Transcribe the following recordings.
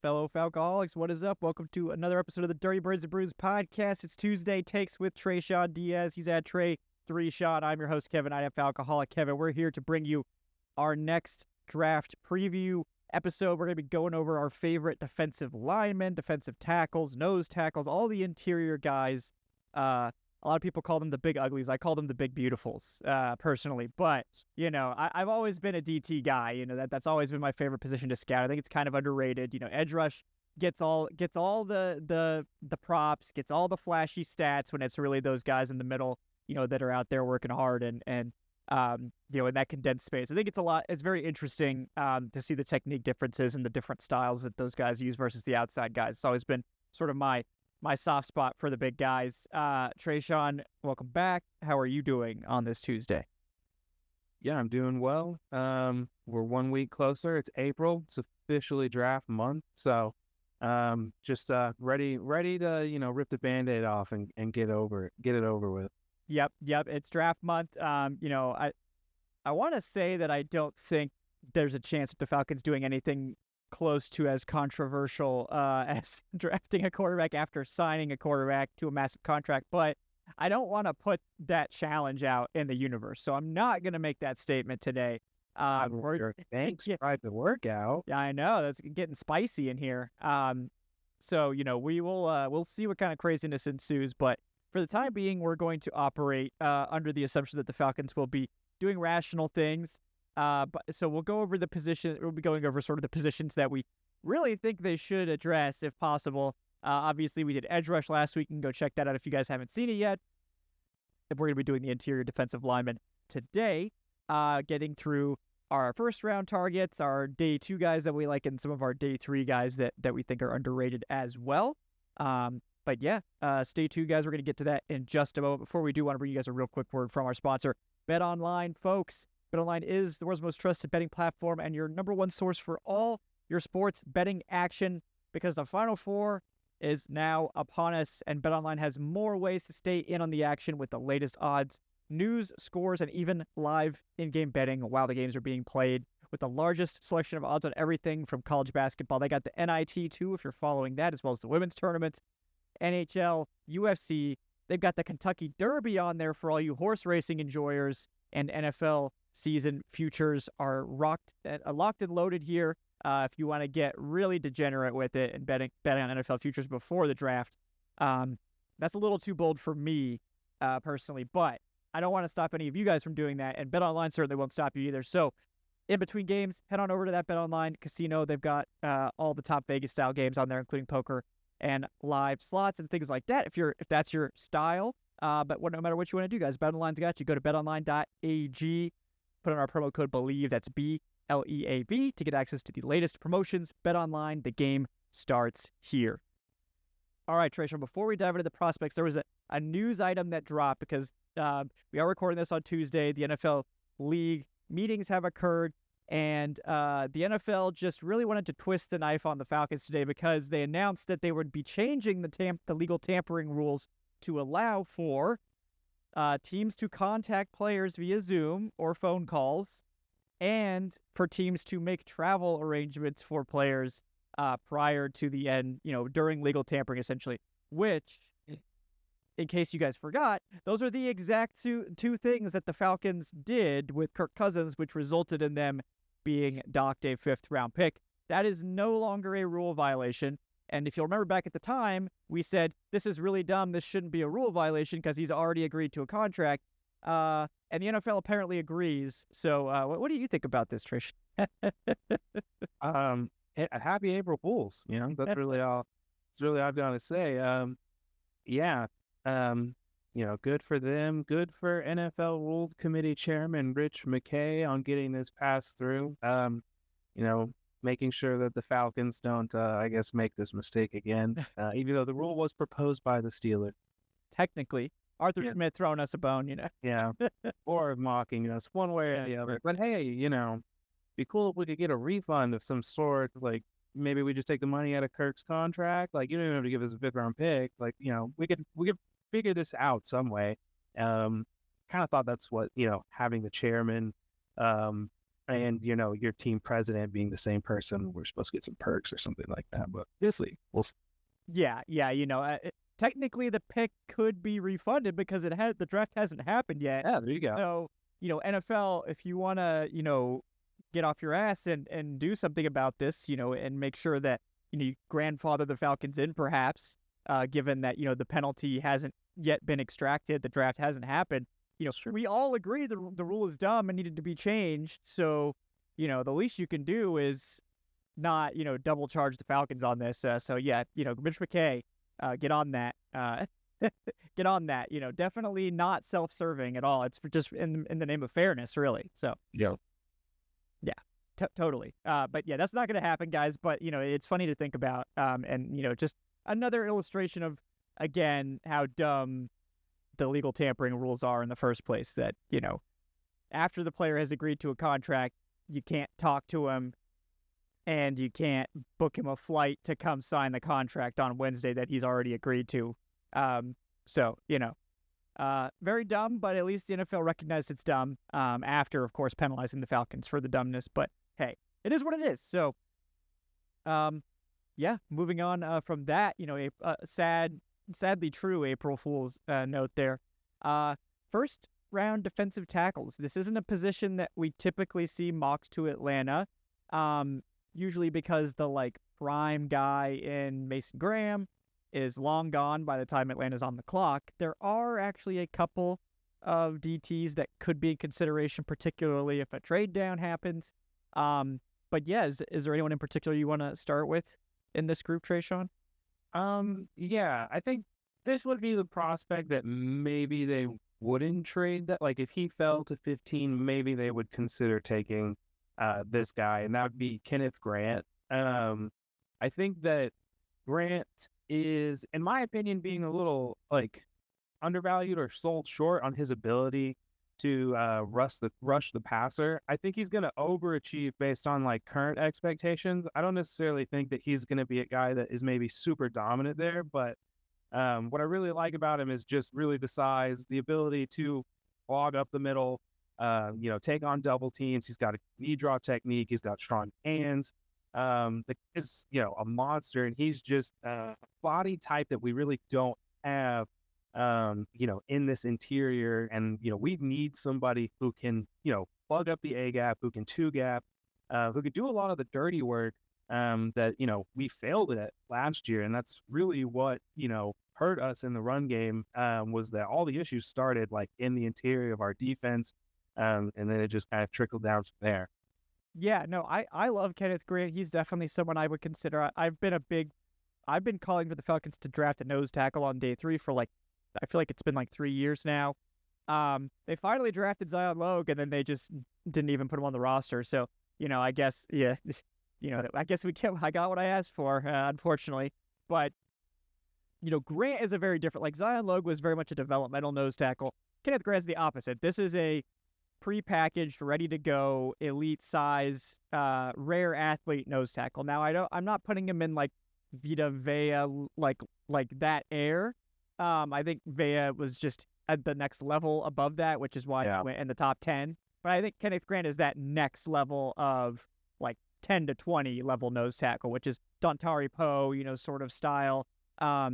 fellow Falcoholics. What is up? Welcome to another episode of the Dirty Birds and Brews podcast. It's Tuesday Takes with Tre'Shon Diaz. He's at Tre'Shon. I'm your host, Kevin. I am Falcoholic Kevin. We're here to bring you our next draft preview episode. We're going to be going over our favorite defensive linemen, defensive tackles, nose tackles, all the interior guys. A lot of people call them the big uglies. I call them the big beautifuls, personally. But, I've always been a DT guy. That's always been my favorite position to scout. I think it's kind of underrated. Edge rush gets all the props, gets all the flashy stats when it's really those guys in the middle, that are out there working hard and in that condensed space. I think it's very interesting to see the technique differences and the different styles that those guys use versus the outside guys. It's always been sort of my soft spot for the big guys. Tre'Shon, welcome back. How are you doing on this Tuesday? Yeah, I'm doing well. We're 1 week closer. It's April. It's officially draft month. So just ready to, rip the Band-Aid off and get it over with. Yep. It's draft month. I want to say that I don't think there's a chance of the Falcons doing anything close to as controversial as drafting a quarterback after signing a quarterback to a massive contract, but I don't want to put that challenge out in the universe, so I'm not going to make that statement today. Thanks. Private workout. Yeah, I know that's getting spicy in here. So we'll see what kind of craziness ensues, but for the time being, we're going to operate under the assumption that the Falcons will be doing rational things. So we'll go over the position. We'll be going over sort of the positions that we really think they should address if possible. Obviously, we did edge rush last week. You can go check that out if you guys haven't seen it yet. If we're going to be doing the interior defensive lineman today, getting through our first round targets, our day 2 guys that we like, and some of our day 3 guys that we think are underrated as well. But yeah, stay tuned, guys. We're going to get to that in just a moment. Before we do, want to bring you guys a real quick word from our sponsor, BetOnline, folks. BetOnline is the world's most trusted betting platform and your number one source for all your sports betting action, because the Final Four is now upon us, and BetOnline has more ways to stay in on the action with the latest odds, news, scores, and even live in-game betting while the games are being played. With the largest selection of odds on everything from college basketball, they got the NIT too, if you're following that, as well as the women's tournaments, NHL, UFC. They've got the Kentucky Derby on there for all you horse racing enjoyers, and NFL season futures are locked and loaded here. If you want to get really degenerate with it and betting on NFL futures before the draft, that's a little too bold for me personally, but I don't want to stop any of you guys from doing that, and BetOnline certainly won't stop you either. So in between games, head on over to that BetOnline casino. They've got all the top Vegas style games on there, including poker and live slots and things like that, if that's your style. But no matter what you want to do, guys, BetOnline's got you. Go to betonline.ag. Put in our promo code BELIEVE, that's BLEAV, to get access to the latest promotions. BetOnline, the game starts here. All right, Tre'Shon, before we dive into the prospects, there was a news item that dropped because we are recording this on Tuesday. The NFL League meetings have occurred, and the NFL just really wanted to twist the knife on the Falcons today because they announced that they would be changing the legal tampering rules to allow for teams to contact players via Zoom or phone calls, and for teams to make travel arrangements for players prior to the end, during legal tampering, essentially, which, in case you guys forgot, those are the exact two things that the Falcons did with Kirk Cousins, which resulted in them being docked a 5th-round pick. That is no longer a rule violation. And if you'll remember back at the time, we said, this is really dumb. This shouldn't be a rule violation because he's already agreed to a contract. And the NFL apparently agrees. So what do you think about this, Trish? Happy April Fools. That's really all. It's really all I've got to say. Good for them. Good for NFL Rule Committee Chairman Rich McKay on getting this passed through. Making sure that the Falcons don't, make this mistake again, even though the rule was proposed by the Steelers. Technically, Arthur Smith throwing us a bone, Yeah, or mocking us one way or the other. But hey, be cool if we could get a refund of some sort. Like, maybe we just take the money out of Kirk's contract. Like, you don't even have to give us a 5th-round pick. Like, we could figure this out some way. Kind of thought that's what, having the chairman and your team president being the same person, we're supposed to get some perks or something like that. But we'll see. Yeah, technically the pick could be refunded because the draft hasn't happened yet. Yeah, there you go. So, NFL, if you want to, get off your ass and do something about this, and make sure that, you grandfather the Falcons in perhaps, given that, the penalty hasn't yet been extracted, the draft hasn't happened. We all agree the rule is dumb and needed to be changed. So, the least you can do is not, double charge the Falcons on this. So yeah, Mitch McKay, get on that. Get on that. Definitely not self-serving at all. It's just in the name of fairness, really. So yeah, totally. But yeah, that's not going to happen, guys. But it's funny to think about. And just another illustration of, again, how dumb the legal tampering rules are in the first place. That after the player has agreed to a contract, you can't talk to him, and you can't book him a flight to come sign the contract on Wednesday that he's already agreed to. So, very dumb, but at least the NFL recognized it's dumb after, of course, penalizing the Falcons for the dumbness. But, hey, it is what it is. So, yeah, moving on from that, a sadly true April Fool's note there. First round defensive tackles. This isn't a position that we typically see mocked to Atlanta. Usually because the prime guy in Mason Graham is long gone by the time Atlanta's on the clock. There are actually a couple of DTs that could be in consideration, particularly if a trade down happens. But yeah, is there anyone in particular you want to start with in this group, Tre'Shon? Yeah, I think this would be the prospect that maybe they wouldn't trade that. Like if he fell to 15, maybe they would consider taking this guy, and that would be Kenneth Grant. I think that Grant is, in my opinion, being a little undervalued or sold short on his ability to rush the passer. I think he's going to overachieve based on current expectations. I don't necessarily think that he's going to be a guy that is maybe super dominant there, but what I really like about him is just really the size, the ability to log up the middle, take on double teams. He's got a knee draw technique. He's got strong hands. Is a monster, and he's just a body type that we really don't have, in this interior. And we need somebody who can plug up the A gap, who can two gap, who could do a lot of the dirty work that we failed at last year, and that's really what hurt us in the run game. Was that all the issues started in the interior of our defense. And then it just kind of trickled down from there. Yeah, no, I love Kenneth Grant. He's definitely someone I would consider. I've been calling for the Falcons to draft a nose tackle on day 3 for I feel like it's been 3 years now. They finally drafted Zion Logue, and then they just didn't even put him on the roster. So, I guess, yeah, I guess I got what I asked for, unfortunately. But, Grant is a very different, Zion Logue was very much a developmental nose tackle. Kenneth Grant is the opposite. This is a pre-packaged, ready to go, elite size, rare athlete nose tackle. Now I'm not putting him in Vita Vea like that air. I think Vea was just at the next level above that, which is why he went in the top 10. But I think Kenneth Grant is that next level of 10 to 20 level nose tackle, which is Dontari Poe, sort of style. I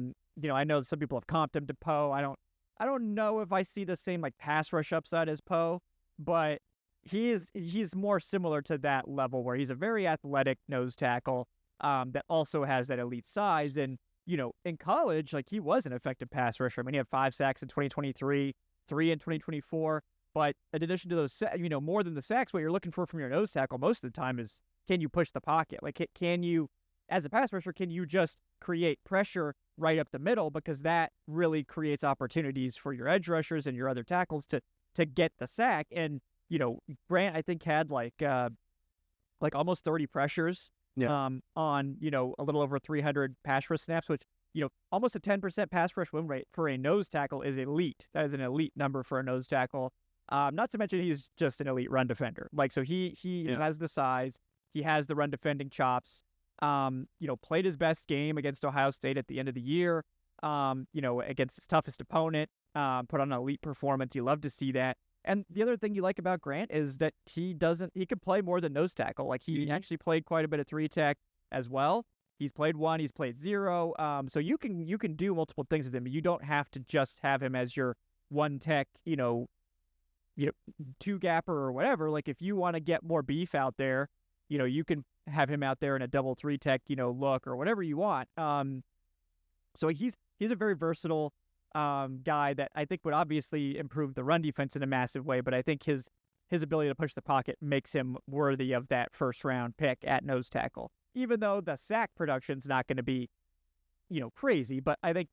know some people have comped him to Poe. I don't know if I see the same pass rush upside as Poe, but he's more similar to that level where he's a very athletic nose tackle that also has that elite size. And in college, he was an effective pass rusher. I mean, he had 5 sacks in 2023, 3 in 2024. But in addition to those, more than the sacks, what you're looking for from your nose tackle most of the time is, can you push the pocket? Can you, as a pass rusher, can you just create pressure right up the middle? Because that really creates opportunities for your edge rushers and your other tackles to get the sack. And, Grant, I think, had almost 30 pressures on, a little over 300 pass rush snaps, which, almost a 10% pass rush win rate for a nose tackle is elite. That is an elite number for a nose tackle. Not to mention he's just an elite run defender. So he has the size, he has the run defending chops, played his best game against Ohio State at the end of the year, against his toughest opponent, put on an elite performance. You love to see that. And the other thing you like about Grant is that he can play more than nose tackle. Like he actually played quite a bit of 3-tech as well. He's played 1, he's played 0. So you can do multiple things with him. You don't have to just have him as your 1-tech, 2-gapper or whatever. Like if you want to get more beef out there, you can have him out there in a double 3-tech, look or whatever you want. So he's a very versatile guy that I think would obviously improve the run defense in a massive way, but I think his ability to push the pocket makes him worthy of that first-round pick at nose tackle. Even though the sack production's not going to be, crazy, but I think,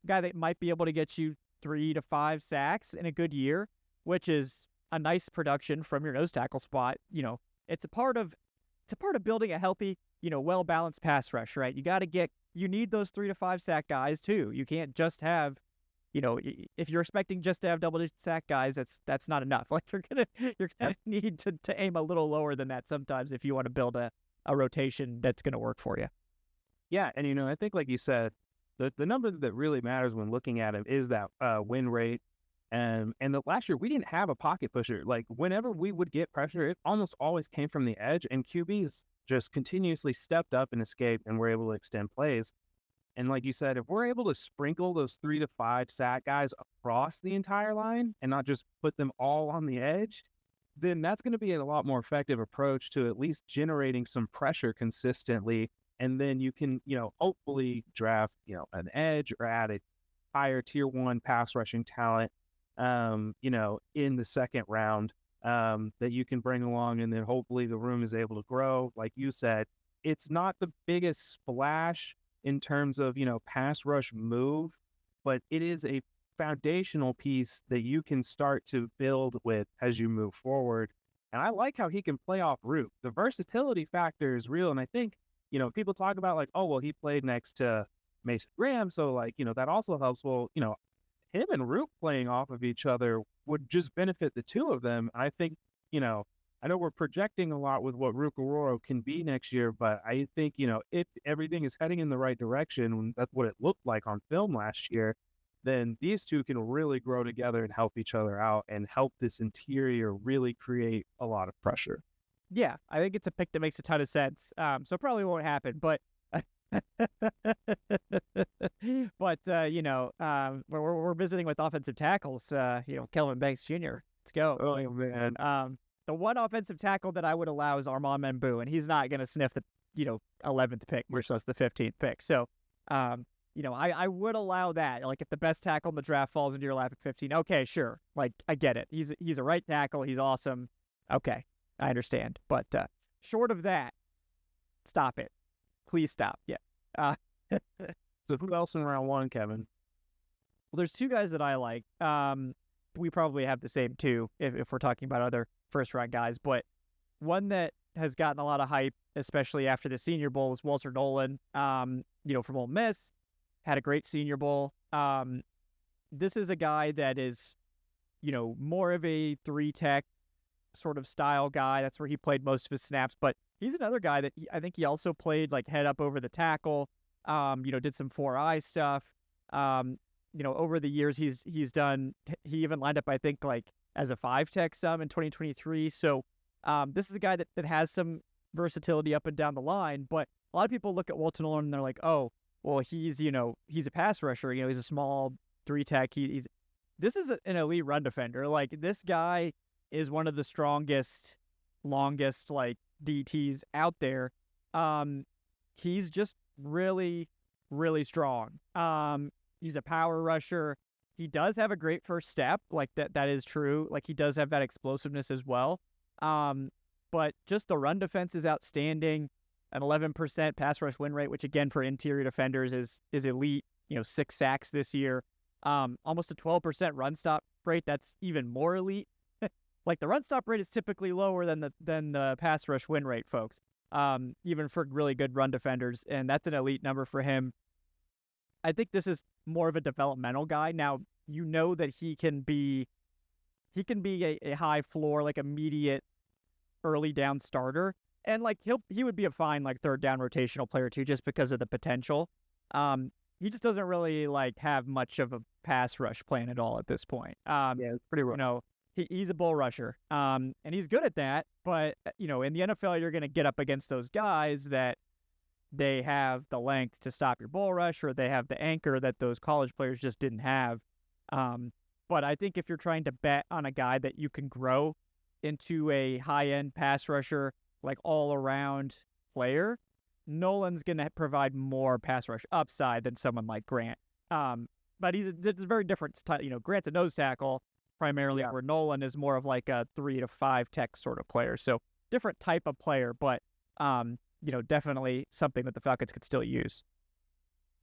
guy that might be able to get you 3 to 5 sacks in a good year, which is a nice production from your nose tackle spot. It's a part of building a healthy, well-balanced pass rush, right? You need those 3 to 5 sack guys too. You can't just have, if you're expecting just to have double-digit sack guys, that's not enough. Like you're gonna need to aim a little lower than that sometimes if you want to build a rotation that's going to work for you. Yeah, and I think like you said, the number that really matters when looking at him is that win rate. And last year we didn't have a pocket pusher. Like whenever we would get pressure, it almost always came from the edge, and QBs just continuously stepped up and escaped and were able to extend plays. And like you said, if we're able to sprinkle those 3 to 5 sack guys across the entire line and not just put them all on the edge, then that's going to be a lot more effective approach to at least generating some pressure consistently. And then you can, hopefully draft, an edge or add a higher tier 1 pass rushing talent, in the second round that you can bring along. And then hopefully the room is able to grow. Like you said, it's not the biggest splash in terms of, pass rush move, but it is a foundational piece that you can start to build with as you move forward. And I like how he can play off route. The versatility factor is real. And I think, people talk about like, oh, well, he played next to Mason Graham. So like, that also helps. Well, him and Root playing off of each other would just benefit the two of them. I think, I know we're projecting a lot with what Rook Aurora can be next year, but I think, if everything is heading in the right direction, that's what it looked like on film last year, then these two can really grow together and help each other out and help this interior really create a lot of pressure. Yeah, I think it's a pick that makes a ton of sense. So it probably won't happen, but we're visiting with offensive tackles. Kelvin Banks Jr. Let's go. Oh man. The one offensive tackle that I would allow is Armand Membu, and he's not going to sniff the 11th pick, much less the 15th pick. So, I would allow that. Like if the best tackle in the draft falls into your lap at 15, okay, sure. Like I get it. He's a right tackle. He's awesome. Okay, I understand. But short of that, stop it. Please stop. Yeah. So who else in round 1, Kevin? Well, there's 2 guys that I like. We probably have the same 2 if we're talking about other first-round guys. But one that has gotten a lot of hype, especially after the Senior Bowl, was Walter Nolan, from Ole Miss. Had a great Senior Bowl. This is a guy that is, more of a 3-tech sort of style guy. That's where he played most of his snaps. But he's another guy that I think he also played like head up over the tackle, did some 4-eye stuff. Over the years he even lined up, I think, like as a 5-tech some in 2023. So this is a guy that has some versatility up and down the line. But a lot of people look at Walter Nolan and they're like, oh, well, he's a pass rusher. He's a small 3-tech. This is an elite run defender. Like this guy is one of the strongest, longest like DTs out there. He's just really, really strong. He's a power rusher. He does have a great first step. Like that is true. Like he does have that explosiveness as well. But just the run defense is outstanding. An 11% pass rush win rate, which again for interior defenders is elite. 6 sacks this year. Almost a 12% run stop rate. That's even more elite. Like the run stop rate is typically lower than the pass rush win rate, folks. Even for really good run defenders, and that's an elite number for him. I think this is more of a developmental guy. Now that he can be a high floor, like immediate early down starter, and like he would be a fine like 3rd down rotational player too, just because of the potential. He just doesn't really like have much of a pass rush plan at all at this point. Yeah, it's pretty rough. he's a bull rusher, and he's good at that. But in the NFL, you're going to get up against those guys that they have the length to stop your bull rush, or they have the anchor that those college players just didn't have. But I think if you're trying to bet on a guy that you can grow into a high-end pass rusher, like all-around player, Nolan's going to provide more pass rush upside than someone like Grant. But it's a very different type. Grant's a nose tackle primarily, where Nolan is more of like a 3 to 5 tech sort of player. So different type of player, but definitely something that the Falcons could still use.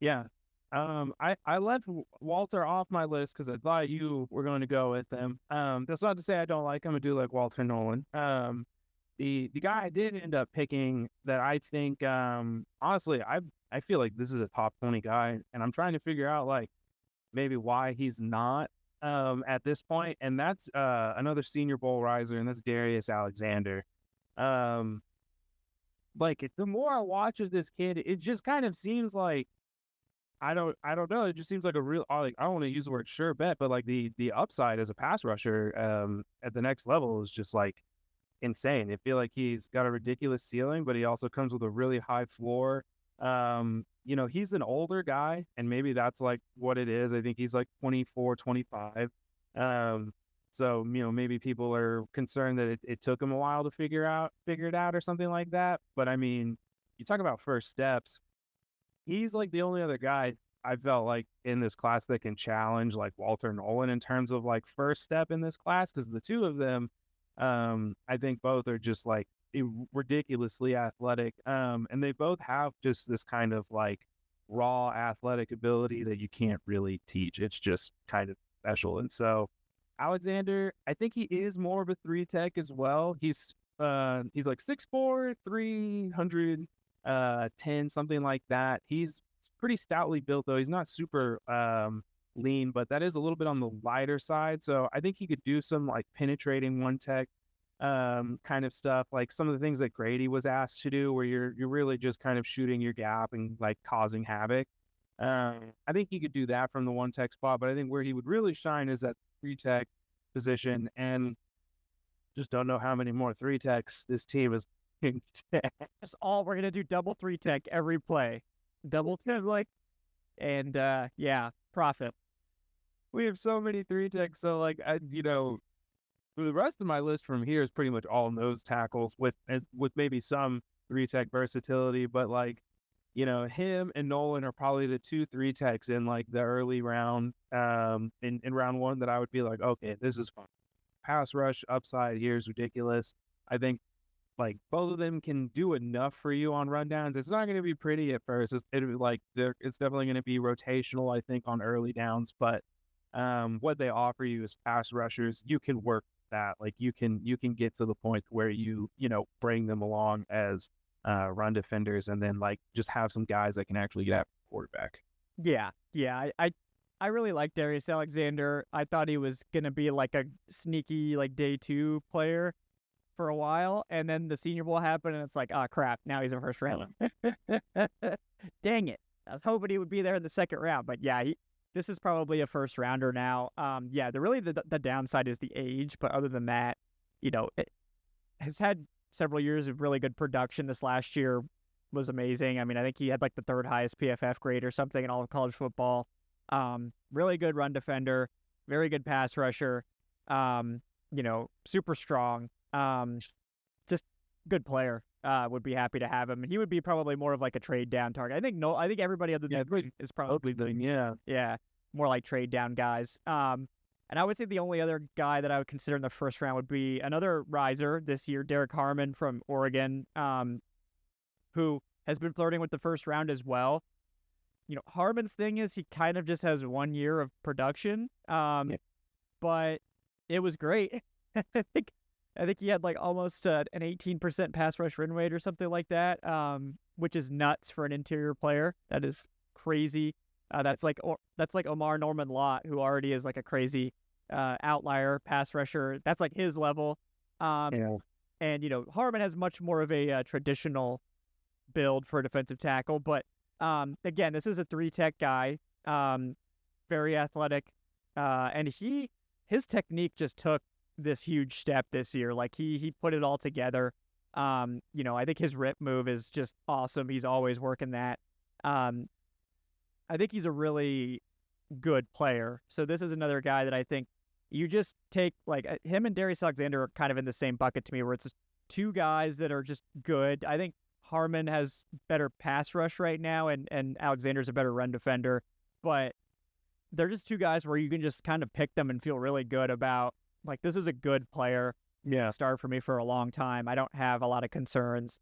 Yeah. I left Walter off my list because I thought you were going to go with him. That's not to say I don't like him. I do like Walter Nolan. The guy I did end up picking that I think, honestly, I feel like this is a top 20 guy, and I'm trying to figure out like maybe why he's not at this point, and that's another Senior Bowl riser, and that's Darius Alexander. Like the more I watch of this kid, it just kind of seems like I don't know. It just seems like a real, like, I don't want to use the word sure bet, but like the upside as a pass rusher at the next level is just like insane. I feel like he's got a ridiculous ceiling, but he also comes with a really high floor. He's an older guy, and maybe that's like what it is. I think he's like 24, 25. So, maybe people are concerned that it took him a while to figure it out or something like that. But I mean, you talk about first steps. He's like the only other guy I felt like in this class that can challenge like Walter Nolan in terms of like first step in this class, because the two of them, I think both are just like ridiculously athletic, and they both have just this kind of like raw athletic ability that you can't really teach. It's just kind of special. And so Alexander, I think he is more of a 3 tech as well. He's like 6'4", 300. 10, something like that. He's pretty stoutly built, though. He's not super lean, but that is a little bit on the lighter side. So I think he could do some like penetrating 1 tech kind of stuff, like some of the things that Grady was asked to do, where you're really just kind of shooting your gap and like causing havoc. I think he could do that from the 1 tech spot, but I think where he would really shine is at 3 tech position, and just don't know how many more 3 techs this team is. That's all we're gonna do. Double 3 tech every play. Double like, and profit. We have so many 3 techs. So like, the rest of my list from here is pretty much all nose tackles with maybe some 3 tech versatility. But like, him and Nolan are probably the 2 3 techs in like the early round, in round 1 that I would be like, okay, this is fun. Pass rush upside here is ridiculous. I think like both of them can do enough for you on rundowns. It's not going to be pretty at first. It's definitely going to be rotational, I think, on early downs. But what they offer you as pass rushers, you can work that. Like you can get to the point where you bring them along as run defenders, and then like just have some guys that can actually get after the quarterback. Yeah. I really like Darius Alexander. I thought he was going to be like a sneaky like day 2 player for a while, and then the Senior Bowl happened, and it's like, oh crap, now he's a first round. Dang it. I was hoping he would be there in the second round, but yeah, this is probably a first rounder now. The downside is the age, but other than that, it has had several years of really good production. This last year was amazing. I mean, I think he had like the 3rd highest PFF grade or something in all of college football. Really good run defender, very good pass rusher, super strong. Just good player. Would be happy to have him, and he would be probably more of like a trade down target. I think everybody other than is probably more like trade down guys. And I would say the only other guy that I would consider in the first round would be another riser this year, Derek Harmon from Oregon, who has been flirting with the first round as well. Harmon's thing is he kind of just has 1 year of production, but it was great. I think he had like almost an 18% pass rush win rate or something like that, which is nuts for an interior player. That is crazy. That's like Omar Norman Lott, who already is like a crazy outlier pass rusher. That's like his level. And Harmon has much more of a traditional build for a defensive tackle, but again, this is a 3 tech guy, very athletic, and his technique just took this huge step this year. Like he put it all together. I think his rip move is just awesome. He's always working that. Um, I think he's a really good player. So this is another guy that I think you just take like him and Darius Alexander are kind of in the same bucket to me, where it's two guys that are just good. I think Harmon has better pass rush right now, and Alexander's a better run defender, but they're just two guys where you can just kind of pick them and feel really good about, like, this is a good player. Yeah. Start for me for a long time. I don't have a lot of concerns.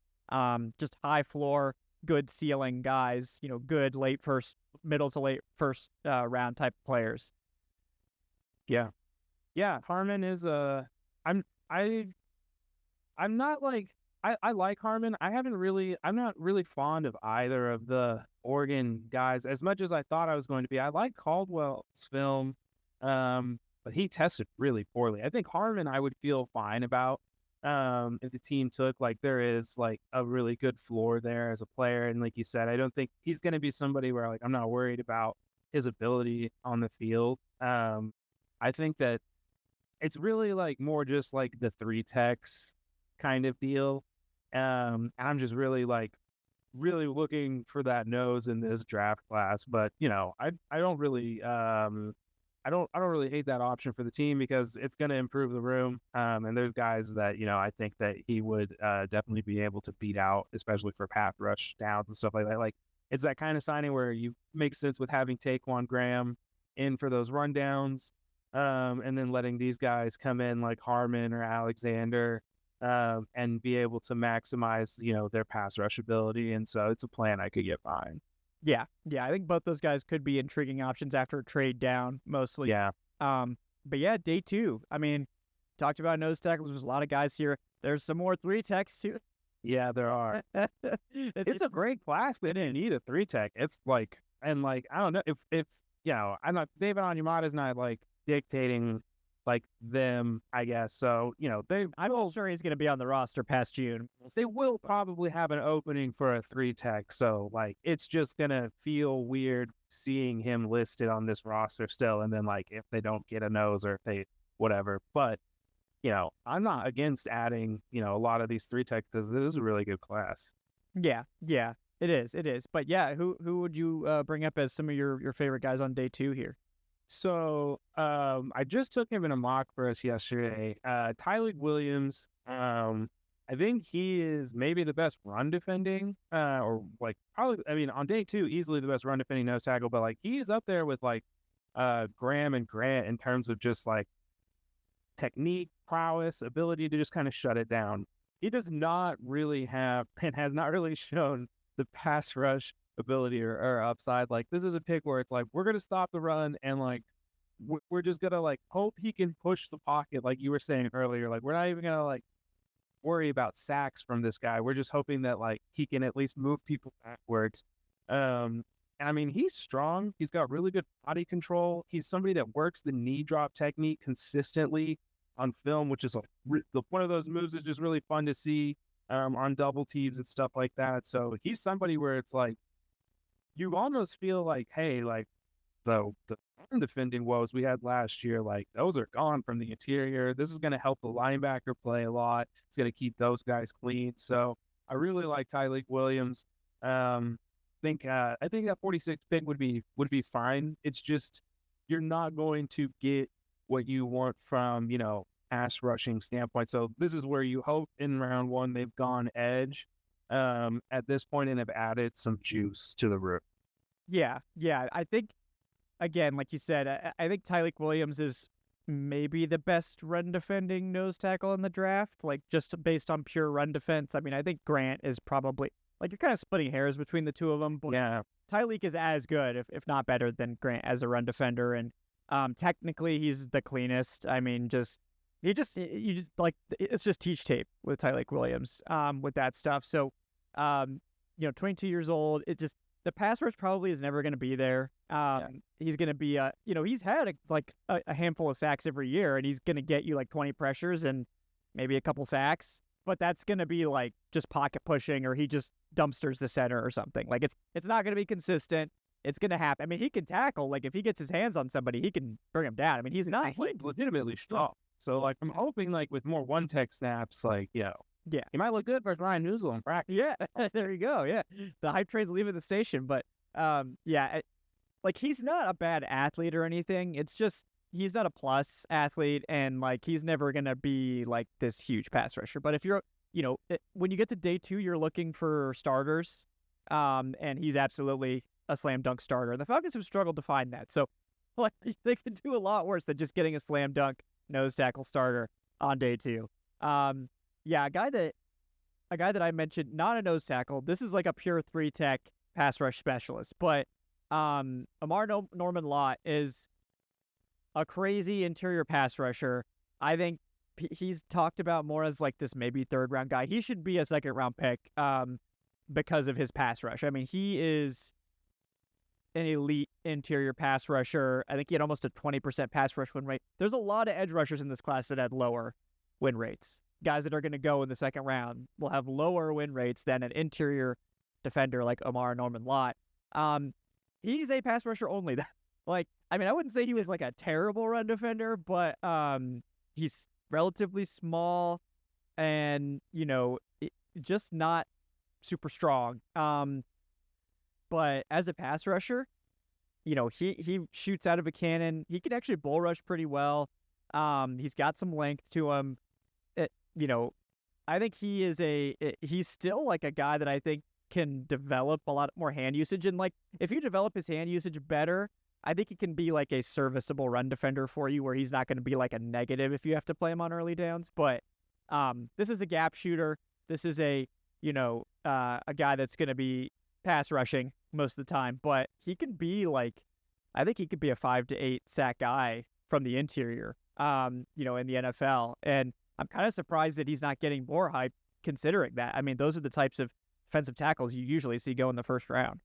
Just high floor, good ceiling guys, good middle to late first round type players. Yeah. Yeah, Harmon is I'm not like I like Harmon. I'm not really fond of either of the Oregon guys as much as I thought I was going to be. I like Caldwell's film, but he tested really poorly. I think Harmon I would feel fine about if the team took, like, there is like a really good floor there as a player, and like you said, I don't think he's going to be somebody where, like, I'm not worried about his ability on the field. I think that it's really like more just like the three techs kind of deal. And I'm just really looking for that nose in this draft class. But I don't really I don't really hate that option for the team because it's going to improve the room. And there's guys that I think that he would definitely be able to beat out, especially for path rush downs and stuff like that. Like, it's that kind of signing where you make sense with having Taquan Graham in for those rundowns. And then letting these guys come in like Harmon or Alexander and be able to maximize, their pass rush ability. And so it's a plan I could get behind. Yeah. I think both those guys could be intriguing options after a trade down, mostly. Yeah. But yeah, day two. I mean, talked about nose tackles. There's a lot of guys here. There's some more three techs too. Yeah, there are. it's a great class. They didn't need a three tech. It's like, and like, I don't know if I'm not, David Onyemata's not like dictating like them, I guess. So, I'm not sure he's going to be on the roster past June. They will probably have an opening for a three tech. So, like, it's just going to feel weird seeing him listed on this roster still. And then, like, if they don't get a nose or if they whatever. But, I'm not against adding, a lot of these three tech because it is a really good class. Yeah, it is. But yeah, who would you bring up as some of your favorite guys on day two here? So I just took him in a mock for us yesterday. Tyleik Williams, I think he is maybe the best run defending, or like probably, I mean, on day two, easily the best run defending nose tackle, but like he's up there with like Graham and Grant in terms of just like technique, prowess, ability to just kind of shut it down. He does not really have and has not really shown the pass rush ability or upside. Like, this is a pick where it's like, we're going to stop the run and like we're just going to like hope he can push the pocket, like you were saying earlier. Like, we're not even going to like worry about sacks from this guy. We're just hoping that like he can at least move people backwards. And I mean, he's strong. He's got really good body control. He's somebody that works the knee drop technique consistently on film, which is one of those moves is just really fun to see on double teams and stuff like that. So he's somebody where it's like, you almost feel like, hey, like the defending woes we had last year, like those are gone from the interior. This is going to help the linebacker play a lot. It's going to keep those guys clean. So I really like Tyleik Williams. I think that 46 pick would be fine. It's just you're not going to get what you want from pass rushing standpoint. So this is where you hope in round one they've gone edge at this point and have added some juice to the room. Yeah. I think, again, like you said, I think Tyleik Williams is maybe the best run defending nose tackle in the draft, like just based on pure run defense. I mean, I think Grant is probably, like, you're kind of splitting hairs between the two of them, but yeah, Tyleik is as good, if not better, than Grant as a run defender. And technically he's the cleanest. I mean, you just like, it's just teach tape with Tyleik Williams with that stuff. So 22 years old, the pass rush probably is never going to be there. He's going to be he's had a handful of sacks every year, and he's going to get you like 20 pressures and maybe a couple sacks, but that's going to be like just pocket pushing, or he just dumpsters the center or something. Like, it's not going to be consistent. It's going to happen. I mean, he can tackle. Like, if he gets his hands on somebody, he can bring him down. I mean, he's not legitimately strong. So like I'm hoping like with more one tech snaps, like Yeah. he might look good versus Ryan Newsel in practice. Yeah, there you go. Yeah, the hype train's leaving the station, but yeah, like he's not a bad athlete or anything. It's just he's not a plus athlete, and like he's never gonna be like this huge pass rusher. But if you're, when you get to day 2, you're looking for starters, and he's absolutely a slam dunk starter. And the Falcons have struggled to find that, so like they could do a lot worse than just getting a slam dunk nose tackle starter on day 2. Yeah, a guy that I mentioned, not a nose tackle. This is like a pure 3-tech pass rush specialist, but Norman Lott is a crazy interior pass rusher. I think he's talked about more as like this maybe 3rd-round guy. He should be a 2nd-round pick because of his pass rush. I mean, he is an elite interior pass rusher. I think he had almost a 20% pass rush win rate. There's a lot of edge rushers in this class that had lower win rates. Guys that are going to go in the 2nd round will have lower win rates than an interior defender like Norman Lott. He's a pass rusher only. Like, I mean, I wouldn't say he was like a terrible run defender, but he's relatively small and, just not super strong. But as a pass rusher, he shoots out of a cannon. He can actually bull rush pretty well. He's got some length to him. I think he's still like a guy that I think can develop a lot more hand usage. And like, if you develop his hand usage better, I think he can be like a serviceable run defender for you where he's not going to be like a negative if you have to play him on early downs. But this is a gap shooter. This is a guy that's going to be pass rushing most of the time, but he can be like, I think he could be a 5 to 8 sack guy from the interior, in the NFL. And I'm kind of surprised that he's not getting more hype considering that. I mean, those are the types of defensive tackles you usually see go in the 1st round.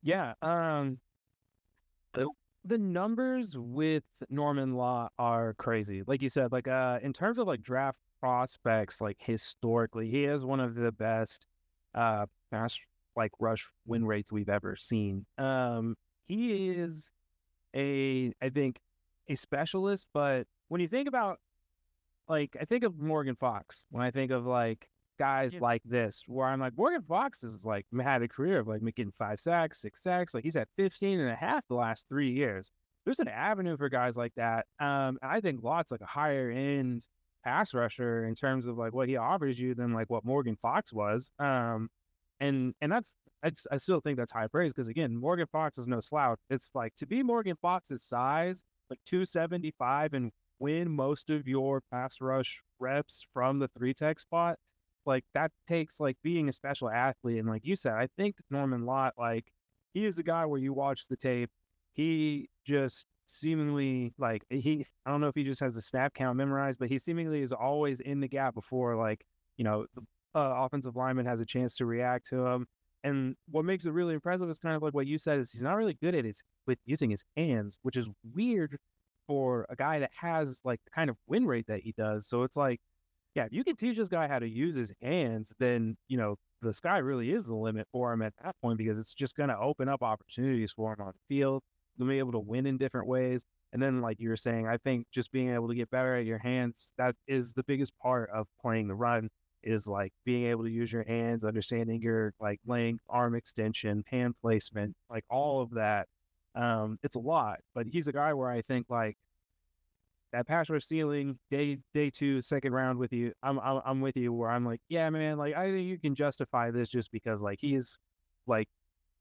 Yeah. The numbers with Norman Lott are crazy. Like you said, like in terms of like draft prospects, like historically, he is one of the best pass like rush win rates we've ever seen. He is I think a specialist, but when you think about, like, I think of Morgan Fox when I think of like guys like this, where I'm like, Morgan Fox is like had a career of like making 5 sacks, 6 sacks. Like he's at 15.5 the last 3 years. There's an avenue for guys like that. I think Lott's like a higher end pass rusher in terms of like what he offers you than like what Morgan Fox was. And I still think that's high praise because again, Morgan Fox is no slouch. It's like to be Morgan Fox's size, like 275 and win most of your pass rush reps from the 3-tech spot, like that takes like being a special athlete. And like you said, I think Norman Lott, like he is a guy where you watch the tape, he just seemingly like I don't know if he just has the snap count memorized, but he seemingly is always in the gap before like, the offensive lineman has a chance to react to him. And what makes it really impressive is kind of like what you said is he's not really good at with using his hands, which is weird for a guy that has like the kind of win rate that he does. So it's like, yeah, if you can teach this guy how to use his hands, then, the sky really is the limit for him at that point because it's just going to open up opportunities for him on the field. You'll be able to win in different ways. And then, like you were saying, I think just being able to get better at your hands, that is the biggest part of playing the run, is like being able to use your hands, understanding your like length, arm extension, hand placement, like all of that. It's a lot, but he's a guy where I think like that pass rush ceiling, day 2, 2nd round with you. I'm with you where I'm like, yeah, man, like I think you can justify this just because like he's like,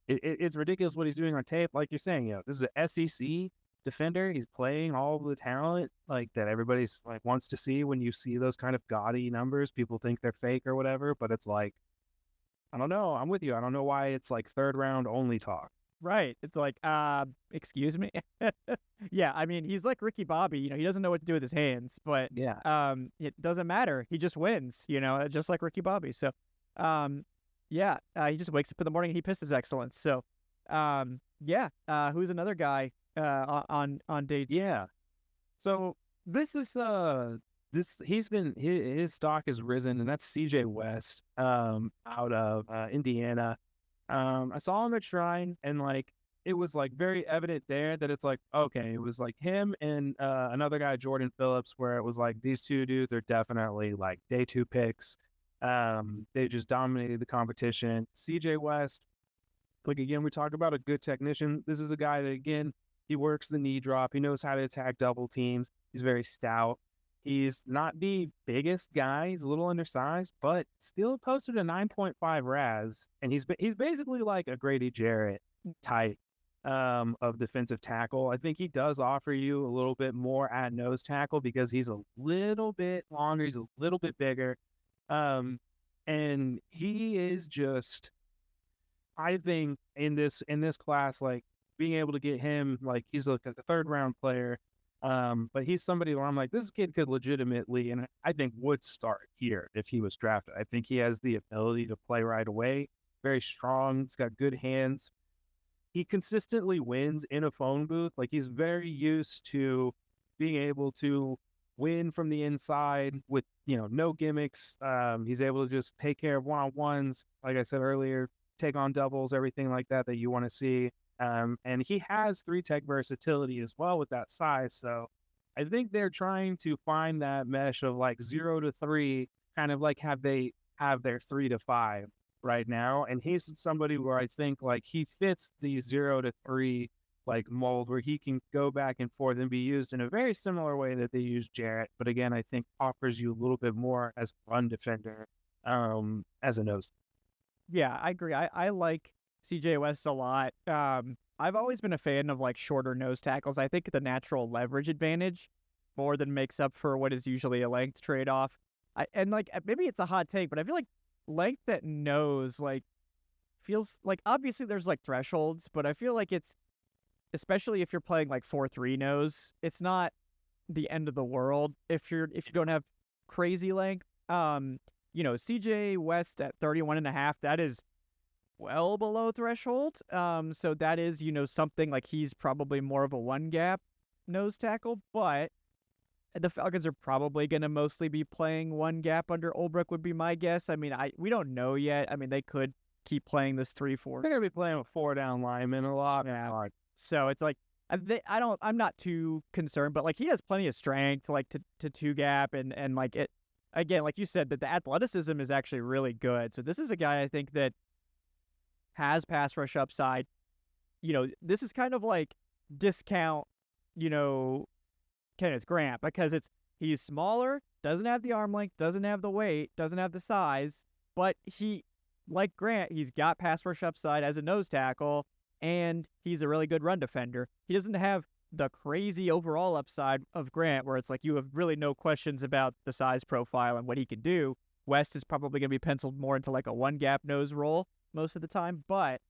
it's ridiculous what he's doing on tape. Like you're saying, this is an SEC defender. He's playing all of the talent like that everybody's like wants to see. When you see those kind of gaudy numbers, people think they're fake or whatever, but it's like, I don't know. I'm with you. I don't know why it's like 3rd round only talk. Right. It's like, excuse me. Yeah, I mean, he's like Ricky Bobby, he doesn't know what to do with his hands, but yeah, it doesn't matter. He just wins, just like Ricky Bobby. So, yeah, he just wakes up in the morning and he pisses excellence. So, yeah, who's another guy on dates? Yeah. So this is his stock has risen, and that's CJ West out of Indiana. I saw him at Shrine, and like it was like very evident there that it's like, okay, it was like him and another guy, Jordan Phillips, where it was like these two dudes are definitely like day 2 picks. They just dominated the competition. CJ West, like again, we talked about a good technician. This is a guy that again, he works the knee drop. He knows how to attack double teams. He's very stout. He's not the biggest guy. He's a little undersized, but still posted a 9.5 RAS, and he's basically like a Grady Jarrett type of defensive tackle. I think he does offer you a little bit more at nose tackle because he's a little bit longer. He's a little bit bigger, and he is just. I think in this class, like being able to get him, like he's like a 3rd-round player. But he's somebody where I'm like, this kid could legitimately, and I think would start here if he was drafted. I think he has the ability to play right away. Very strong. He's got good hands. He consistently wins in a phone booth. Like he's very used to being able to win from the inside with, no gimmicks. He's able to just take care of one-on-ones. Like I said earlier, take on doubles, everything like that you want to see. And he has 3-tech versatility as well with that size. So I think they're trying to find that mesh of like 0 to 3, kind of like have their 3 to 5 right now. And he's somebody where I think like he fits the 0 to 3 like mold where he can go back and forth and be used in a very similar way that they use Jarrett. But again, I think offers you a little bit more as a run defender as a nose. Yeah, I agree. I like CJ West a lot. I've always been a fan of like shorter nose tackles. I think the natural leverage advantage more than makes up for what is usually a length trade-off. And like maybe it's a hot take, but I feel like length at nose like feels like obviously there's like thresholds, but I feel like it's especially if you're playing like 4-3 nose, it's not the end of the world if you don't have crazy length. CJ West at 31.5, that is well below threshold. So that is, something like he's probably more of a one gap nose tackle, but the Falcons are probably going to mostly be playing one gap under Ulbrich would be my guess. I mean, we don't know yet. I mean, they could keep playing this 3-4. They're going to be playing with 4 down linemen a lot. Yeah. So it's like, I'm not too concerned, but like he has plenty of strength, like to 2 gap and like it, again, like you said, that the athleticism is actually really good. So this is a guy I think that has pass rush upside. This is kind of like discount, Kenneth Grant because he's smaller, doesn't have the arm length, doesn't have the weight, doesn't have the size, but he, like Grant, he's got pass rush upside as a nose tackle, and he's a really good run defender. He doesn't have the crazy overall upside of Grant, where it's like you have really no questions about the size profile and what he can do. West is probably going to be penciled more into like a one gap nose role most of the time, but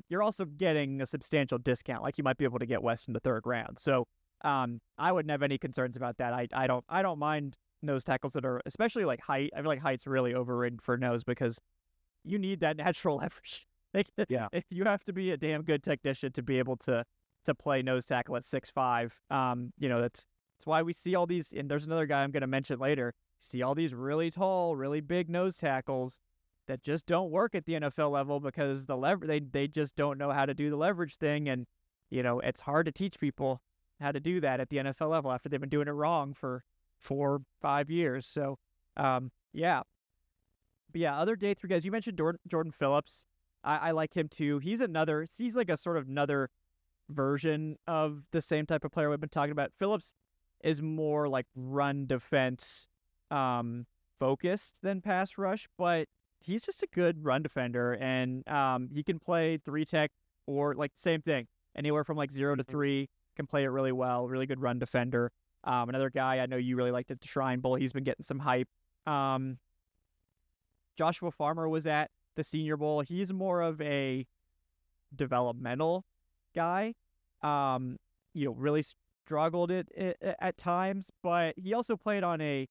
you're also getting a substantial discount. Like you might be able to get West in the 3rd round. So I wouldn't have any concerns about that. I don't mind nose tackles that are, especially like height. I feel like height's really overrated for nose because you need that natural leverage. Yeah, you have to be a damn good technician to be able to play nose tackle at 6'5". That's why we see all these. And there's another guy I'm going to mention later. See all these really tall, really big nose tackles that just don't work at the NFL level because they just don't know how to do the leverage thing, and it's hard to teach people how to do that at the NFL level after they've been doing it wrong for 4-5 years. So, yeah. But yeah, other day 3 guys. You mentioned Jordan Phillips. I like him too. He's like a sort of another version of the same type of player we've been talking about. Phillips is more like run defense focused than pass rush, but he's just a good run defender, and he can play 3-tech or like same thing, anywhere from like 0 to 3, can play it really well, really good run defender. Another guy I know you really liked at the Shrine Bowl, he's been getting some hype. Joshua Farmer was at the Senior Bowl. He's more of a developmental guy. Really struggled at times, but he also played on a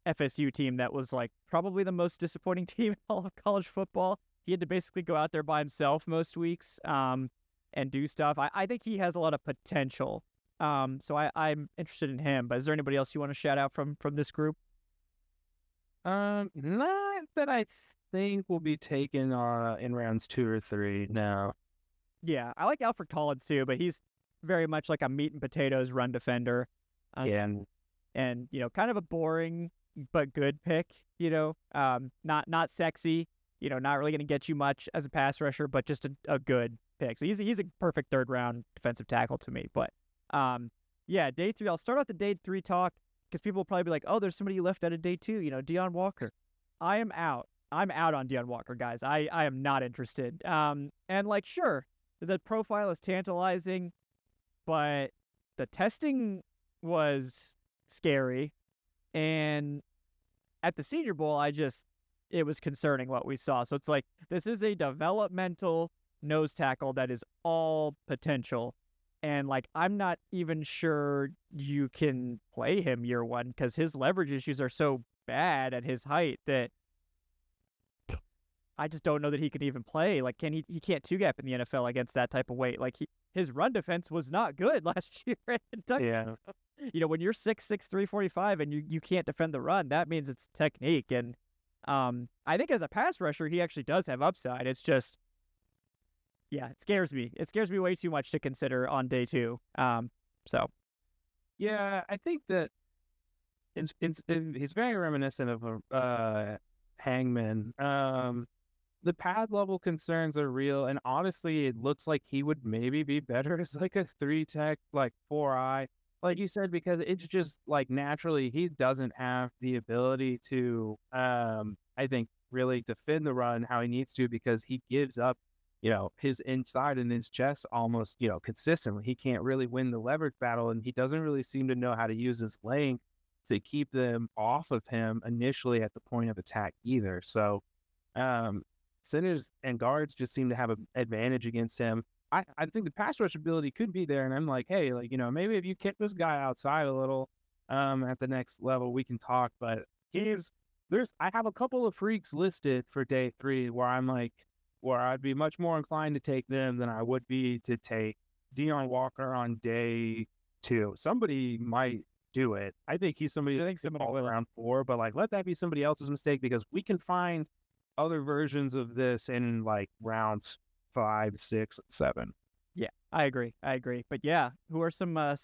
FSU team that was like probably the most disappointing team in all of college football. He had to basically go out there by himself most weeks and do stuff. I think he has a lot of potential. So I'm interested in him. But is there anybody else you want to shout out from this group? Not that I think will be taken in rounds 2 or 3. No. Yeah, I like Alfred Collins too, but he's very much like a meat and potatoes run defender. Yeah. And kind of a boring but good pick. Not sexy. Not really going to get you much as a pass rusher, but just a good pick. So he's a perfect third round defensive tackle to me. But yeah, day 3. I'll start out the day 3 talk because people will probably be like, oh, there's somebody you left out of day 2. Deion Walker. I am out. I'm out on Deion Walker, guys. I am not interested. And sure, the profile is tantalizing, but the testing was scary. And at the Senior Bowl, it was concerning what we saw. So it's like, this is a developmental nose tackle that is all potential. And I'm not even sure you can play him year 1 because his leverage issues are so bad at his height that I just don't know that he can even play. He can't two-gap in the NFL against that type of weight. His run defense was not good last year at Kentucky. Yeah. When you're 6'6", 345 and you can't defend the run, that means it's technique. And I think as a pass rusher, he actually does have upside. It's just, yeah, it scares me. It scares me way too much to consider on day 2. So. Yeah, I think that he's very reminiscent of a Hangman. The pad level concerns are real, and honestly, it looks like he would maybe be better as a 3-tech, 4-eye, like you said, because it's just naturally he doesn't have the ability to, I think, really defend the run how he needs to because he gives up, his inside and his chest almost, consistently. He can't really win the leverage battle, and he doesn't really seem to know how to use his length to keep them off of him initially at the point of attack either. So, centers and guards just seem to have an advantage against him. I think the pass rush ability could be there, and I'm like, hey, maybe if you kick this guy outside a little, at the next level, we can talk. But I have a couple of freaks listed for day 3 where I'd be much more inclined to take them than I would be to take Deion Walker on day 2. Somebody might do it. I think he's somebody that thinks all around 4, but let that be somebody else's mistake because we can find other versions of this in rounds 5, 6, 7. Yeah, I agree. But yeah, who are some of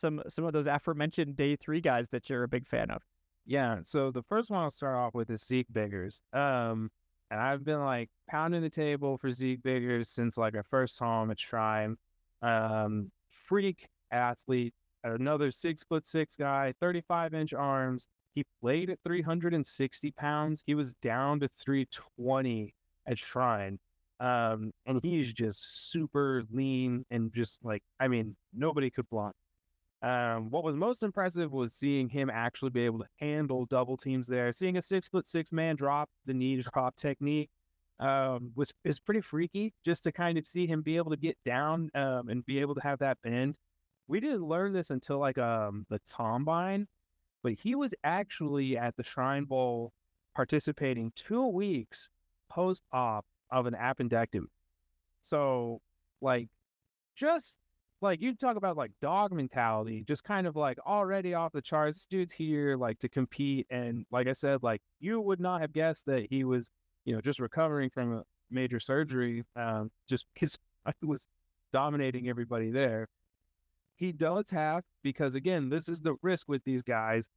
those aforementioned day 3 guys that you're a big fan of? Yeah, so the first one I'll start off with is Zeke Biggers. And I've been pounding the table for Zeke Biggers since I first saw him at Shrine. Freak athlete, another 6'6" guy, 35-inch arms. He played at 360 pounds. He was down to 320 at Shrine. And he's just super lean and just nobody could block. What was most impressive was seeing him actually be able to handle double teams there. Seeing a 6'6" man drop the knee drop technique is pretty freaky just to kind of see him be able to get down and be able to have that bend. We didn't learn this until the combine, but he was actually at the Shrine Bowl participating 2 weeks post-op of an appendectomy. So just you talk about dog mentality, just kind of already off the charts. This dude's here to compete, and I said, you would not have guessed that he was just recovering from a major surgery, just because he was dominating everybody there. He does have, because again, this is the risk with these guys,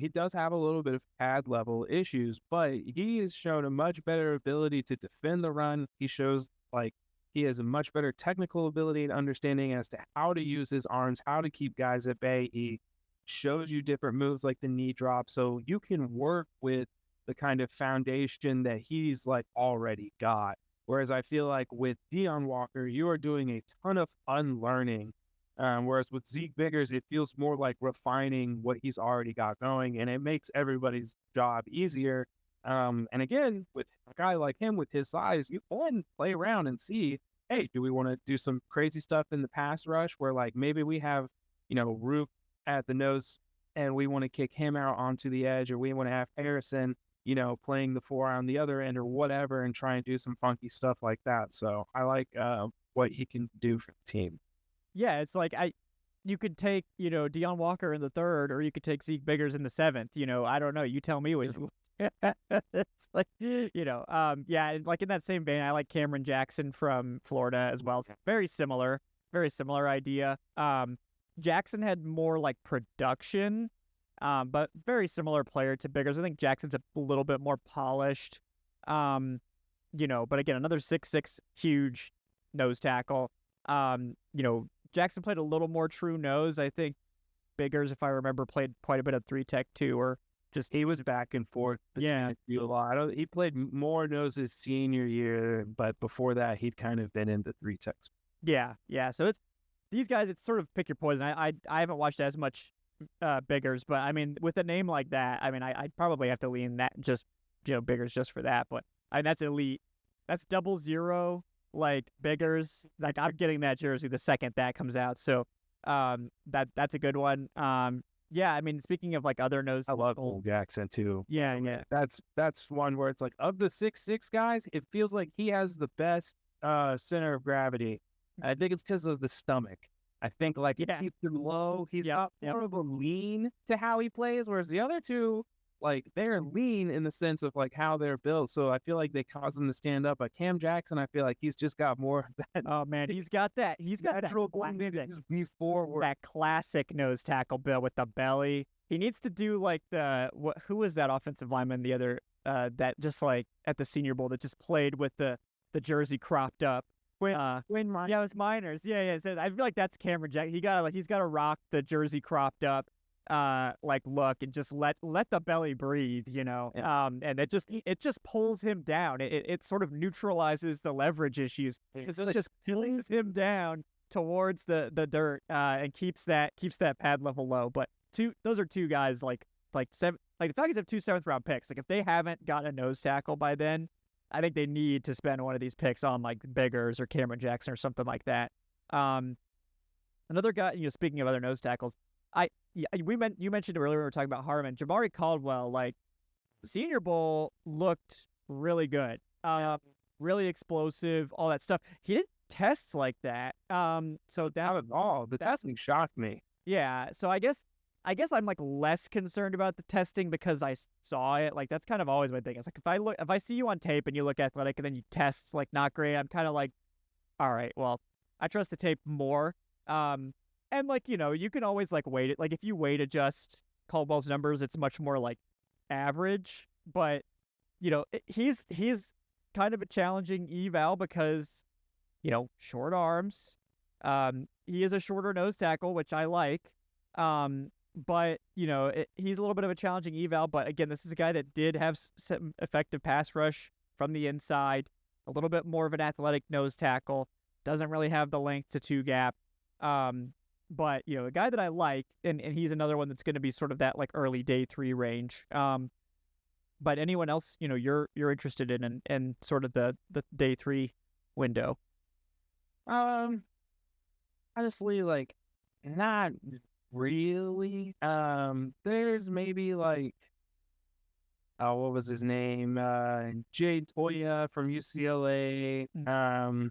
he does have a little bit of pad level issues, but he has shown a much better ability to defend the run. He shows he has a much better technical ability and understanding as to how to use his arms, how to keep guys at bay. He shows you different moves like the knee drop. So you can work with the kind of foundation that he's already got. Whereas I feel with Deion Walker, you are doing a ton of unlearning. Whereas with Zeke Biggers, it feels more like refining what he's already got going, and it makes everybody's job easier. And again, with a guy like him with his size, you can play around and see, hey, do we want to do some crazy stuff in the pass rush where maybe we have, Rook at the nose and we want to kick him out onto the edge, or we want to have Harrison, playing the 4 on the other end or whatever and try and do some funky stuff like that. So I like what he can do for the team. Yeah, it's you could take, Deion Walker in the 3rd, or you could take Zeke Biggers in the 7th. I don't know. You tell me what It's like, yeah, and, like in that same vein, I like Cameron Jackson from Florida as well. It's very similar idea. Jackson had more like production, but very similar player to Biggers. I think Jackson's a little bit more polished. But again, another 6'6" huge nose tackle. Jackson played a little more true nose. I think Biggers, if I remember, played quite a bit of 3-tech too, or just He was back and forth yeah, between the two a lot. He played more nose his senior year, but before that, he'd kind of been into 3-techs. yeah. So it's these guys. It's sort of pick your poison. I haven't watched as much Biggers, but I mean, with a name like that, I mean, I'd probably have to lean that just Biggers just for that. But that's elite. That's 00 like Biggers. Like I'm getting that jersey the second that comes out. So that's a good one. Yeah, I mean, speaking of like other nose, I love Cole Jackson too. yeah. That's one where it's like of the 6'6" guys, it feels like he has the best center of gravity. I think it's because of the stomach. I think like it keeps him low. He's got more of a lean to how he plays, whereas the other two, like they're lean in the sense of like how they're built. So I feel like they cause him to stand up. But Cam Jackson, I feel like he's just got more of that. Oh man, he's got that. He's got natural ability to just be forward. That classic nose tackle bill with the belly. He needs to do like who was that offensive lineman the other that just like at the Senior Bowl that just played with the jersey cropped up. Quinn Miners. Yeah, it was Miners. Yeah. So I feel like that's Cameron Jackson. He's got to rock the jersey cropped up look and just let the belly breathe, and it just pulls him down. It sort of neutralizes the leverage issues because it just pulls him down towards the dirt and keeps that pad level low. But those are two guys the Falcons have 2 7th-round picks. Like if they haven't got a nose tackle by then, I think they need to spend one of these picks on like Biggers or Cameron Jackson or something like that. Another guy, speaking of other nose tackles, you mentioned earlier when we were talking about Harmon. Jamari Caldwell, like Senior Bowl looked really good, really explosive, all that stuff. He didn't test like that, so that not at all. The testing shocked me. Yeah, so I guess I'm like less concerned about the testing because I saw it. Like that's kind of always my thing. It's like if I see you on tape and you look athletic and then you test like not great, I'm kind of like, all right, well, I trust the tape more. And like, you can always like weight it. Like if you weight adjust Caldwell's numbers, it's much more like average. But he's kind of a challenging eval because short arms. He is a shorter nose tackle, which I like. But he's a little bit of a challenging eval. But again, this is a guy that did have some effective pass rush from the inside. A little bit more of an athletic nose tackle. Doesn't really have the length to 2 gap. But a guy that I like, and he's another one that's going to be sort of that like early day 3 range. But anyone else, you're interested in and sort of the day 3 window? Honestly, like not really. There's maybe like what was his name? Jay Toya from UCLA. I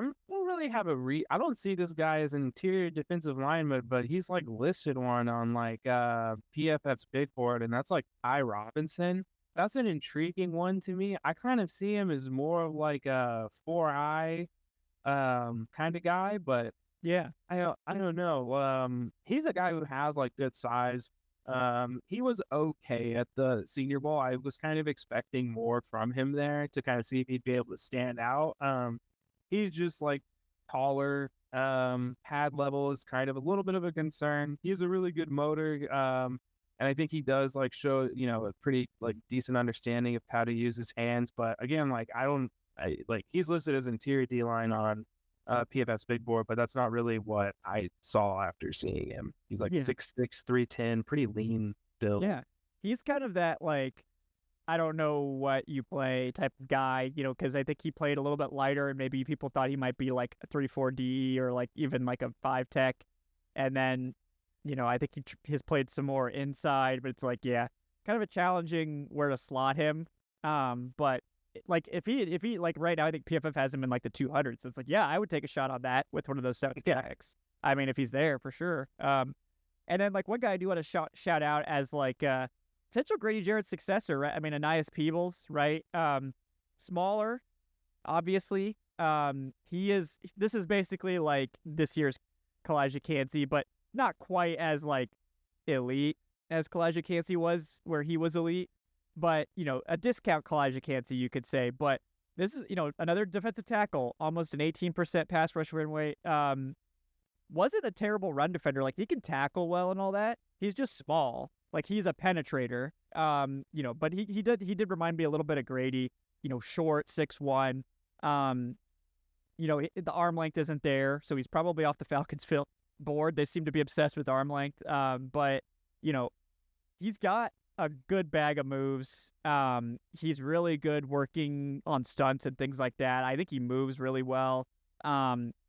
don't really have I don't see this guy as an interior defensive lineman, but he's like listed one on like PFF's big board, and that's like Ty Robinson. That's an intriguing one to me. I kind of see him as more of like a 4-eye kind of guy, but yeah, I don't know. He's a guy who has like good size. He was okay at the Senior Bowl. I was kind of expecting more from him there to kind of see if he'd be able to stand out. He's just like taller. Pad level is kind of a little bit of a concern. He's a really good motor. And I think he does like show, a pretty like decent understanding of how to use his hands. But again, like he's listed as interior D-line on PFF's big board, but that's not really what I saw after seeing him. He's like 6'6", 310, pretty lean build. Yeah. He's kind of that like, I don't know what you play type of guy, because I think he played a little bit lighter and maybe people thought he might be like a 3-4 DE or like even like a 5 tech. And then, I think he's played some more inside, but it's like, yeah, kind of a challenging where to slot him. But like if he like right now, I think PFF has him in like the 200s. So it's like, yeah, I would take a shot on that with one of those 7 picks. I mean, if he's there for sure. And then like one guy I do want to shout out as like potential Grady Jarrett's successor, right? I mean, Anais Peebles, right? Smaller, obviously. This is basically like this year's Kalijah Kancey, but not quite as like elite as Kalijah Kancey was, where he was elite. But, a discount Kalijah Kancey, you could say. But this is, another defensive tackle, almost an 18% pass rush win rate. Wasn't a terrible run defender. Like, he can tackle well and all that. He's just small. Like, he's a penetrator. But he did remind me a little bit of Grady. Short, 6'1". The arm length isn't there, so he's probably off the Falcons board. They seem to be obsessed with arm length. But he's got a good bag of moves. He's really good working on stunts and things like that. I think he moves really well.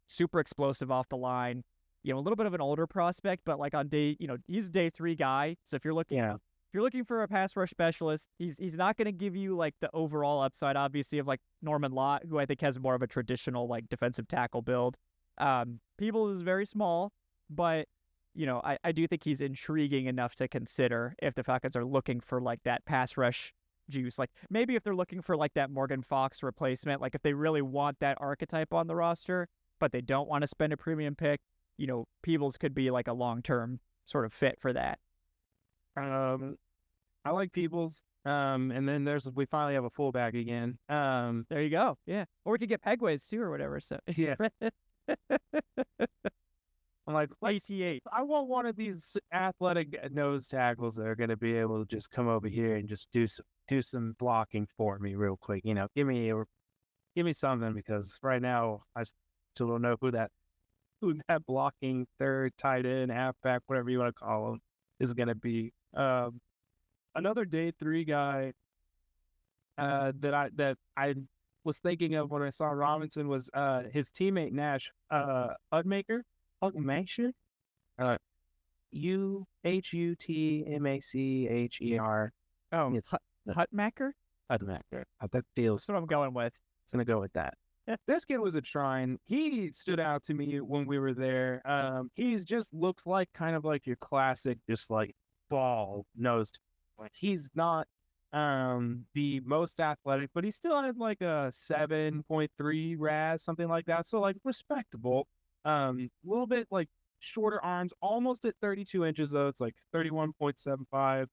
Super explosive off the line. A little bit of an older prospect, but like on day, he's a day 3 guy. So if you're looking for a pass rush specialist, he's not going to give you like the overall upside, obviously, of like Norman Lott, who I think has more of a traditional like defensive tackle build. Peebles is very small, but I do think he's intriguing enough to consider if the Falcons are looking for like that pass rush juice. Like maybe if they're looking for like that Morgan Fox replacement, like if they really want that archetype on the roster, but they don't want to spend a premium pick, Peebles could be like a long-term sort of fit for that. I like Peebles. And then we finally have a fullback again. There you go. Yeah. Or we could get Pegways too or whatever. So yeah. I'm like, ACH. I want one of these athletic nose tackles that are going to be able to just come over here and just do some blocking for me real quick. Give me something, because right now I still don't know who that blocking third, tight end, halfback, whatever you want to call him, is going to be. Another day 3 guy that I was thinking of when I saw Robinson was his teammate Nash Hutmacher. Hutmacher? Hutmacher. Oh, Hutmacher? Hutmacher. That feels. That's what I'm going with. It's going to go with that. This kid was a shrine. He stood out to me when we were there. He just looks like kind of like your classic, just like ball-nosed. He's not the most athletic, but he still had like a 7.3 RAS, something like that. So like respectable. A little bit like shorter arms, almost at 32 inches though. It's like 31.75.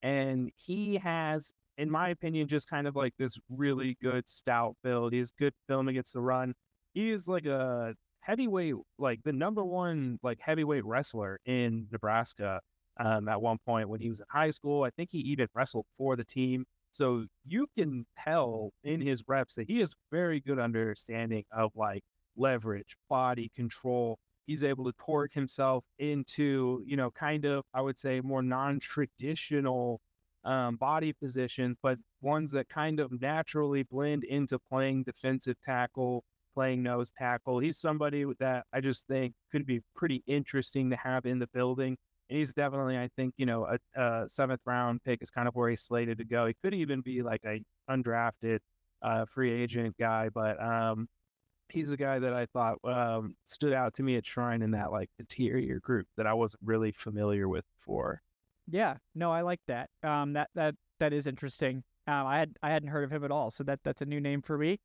And he has, in my opinion, just kind of like this really good stout build. He's good film against the run. He is like a heavyweight, like the number 1 like heavyweight wrestler in Nebraska. At one point when he was in high school. I think he even wrestled for the team. So you can tell in his reps that he has very good understanding of like leverage, body control. He's able to torque himself into, kind of, I would say, more non-traditional body positions, but ones that kind of naturally blend into playing defensive tackle, playing nose tackle. He's somebody that I just think could be pretty interesting to have in the building. And he's definitely, I think, a 7th round pick is kind of where he's slated to go. He could even be like a undrafted free agent guy, but he's a guy that I thought stood out to me at Shrine in that like interior group that I wasn't really familiar with before. Yeah, no, I like that. That is interesting. I hadn't heard of him at all, so that's a new name for me.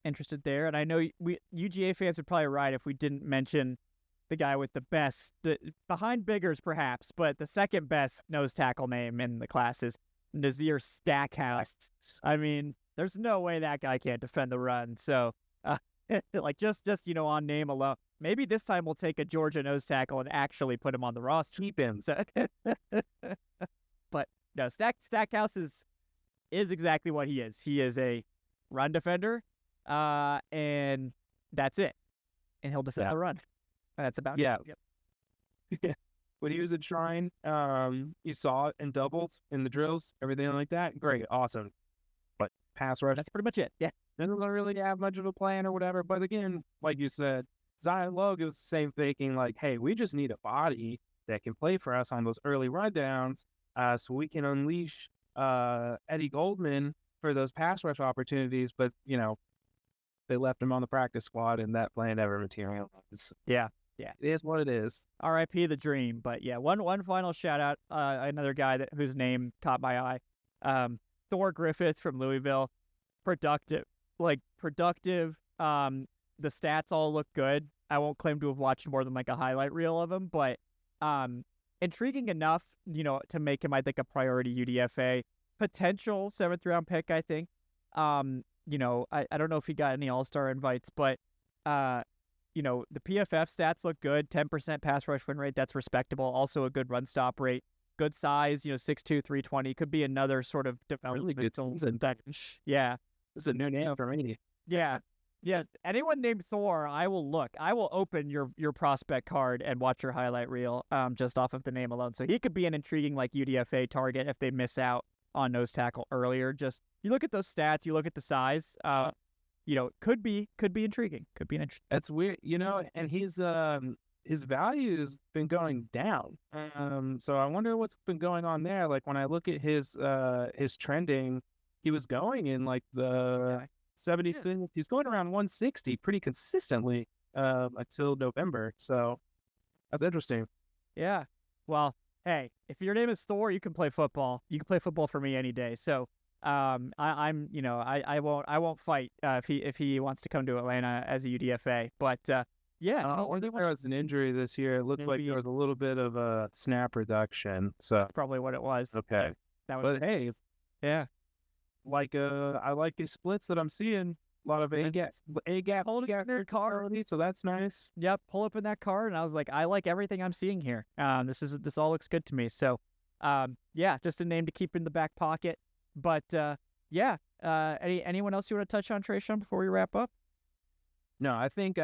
Interested there, and I know UGA fans would probably right if we didn't mention the guy with the best, behind Biggers perhaps, but the second best nose tackle name in the class is Nazir Stackhouse. I mean, there's no way that guy can't defend the run. So, like just on name alone, maybe this time we'll take a Georgia nose tackle and actually put him on the roster. Keep him. So, but no, Stackhouse is exactly what he is. He is a run defender, and that's it. And he'll defend the run. That's about it. Yep. Yeah. When he was at Shrine, you saw it in doubles, in the drills, everything like that. Great, awesome. But pass rush, that's pretty much it. Yeah. Doesn't really have much of a plan or whatever. But again, like you said, Zion Logue was the same thinking, like, hey, we just need a body that can play for us on those early rundowns, so we can unleash Eddie Goldman for those pass rush opportunities. But, they left him on the practice squad, and that plan never materialized. Yeah. Yeah. It is what it is. R.I.P. the dream. But yeah, one final shout out. Another guy whose name caught my eye. Thor Griffith from Louisville. Productive, productive. The stats all look good. I won't claim to have watched more than like a highlight reel of him, but intriguing enough, to make him, I think, a priority UDFA potential 7th round pick. I think. I don't know if he got any All-Star invites, but the PFF stats look good. 10% pass rush win rate, that's respectable. Also a good run stop rate. Good size, 6'2", 320. Could be another sort of developmental. Really good. Yeah. This is a new name for me. Yeah. Yeah. Anyone named Thor, I will look. I will open your prospect card and watch your highlight reel just off of the name alone. So he could be an intriguing UDFA target if they miss out on nose tackle earlier. Just you look at those stats, you look at the size, could be intriguing. Could be an interesting. That's weird, and his value's been going down. So I wonder what's been going on there. Like when I look at his trending, he was going in the 70s. Yeah. He's going around 160 pretty consistently until November. So that's interesting. Yeah. Well, hey, if your name is Thor, you can play football. You can play football for me any day. So I won't fight if he wants to come to Atlanta as a UDFA. But yeah, or there was an injury this year. It looked like there was a little bit of a snap reduction. So that's probably what it was. Okay, hey, yeah, I like these splits that I'm seeing. A lot of A gap holding their car. So that's nice. Yep, pull up in that car, and I was like, I like everything I'm seeing here. This all looks good to me. So, yeah, just a name to keep in the back pocket. But yeah, anyone else you want to touch on, Tre'Shon, before we wrap up? No, I think we